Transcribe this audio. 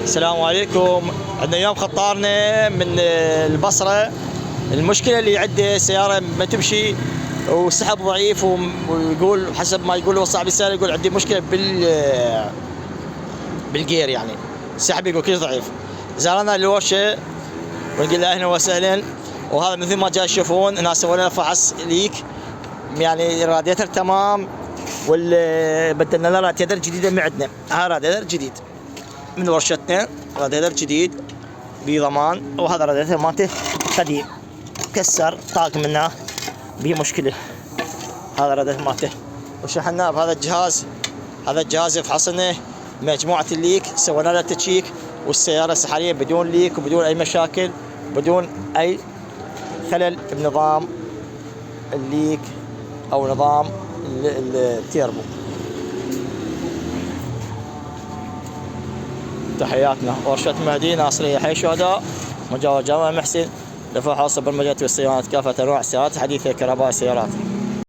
السلام عليكم. عندنا اليوم خطارنا من البصرة. المشكلة اللي عنده سيارة ما تمشي والسحب ضعيف، ويقول حسب ما يقول هو صاحب السيارة، يقول عندي مشكلة بالجير، يعني السحب يقول كثير ضعيف. زارنا الورشة ونقول له اهلا وسهلا، وهذا مثل ما جاي تشوفون هنا سوينا له فحص ليك، يعني راديتر تمام، بدلنا له راديتر جديدة من عندنا. هذا راديتر جديد من ورشتنا، راديتر جديد بضمان، وهذا راديتر مالته قديم كسر طاق منه به مشكلة. هذا راديتر مالته وشحناه بهذا الجهاز. هذا الجهاز يفحصنا مجموعة الليك، سوينا له تشيك، والسيارة حاليا بدون ليك وبدون أي مشاكل، بدون أي خلل بنظام الليك أو نظام التيربو. تحياتنا ورشة مهدي ناصرية حي الشهداء، مجاور جامع محسن، لفحص برمجة والصيانة كافة أنواع السيارات الحديثة، كهرباء السيارات.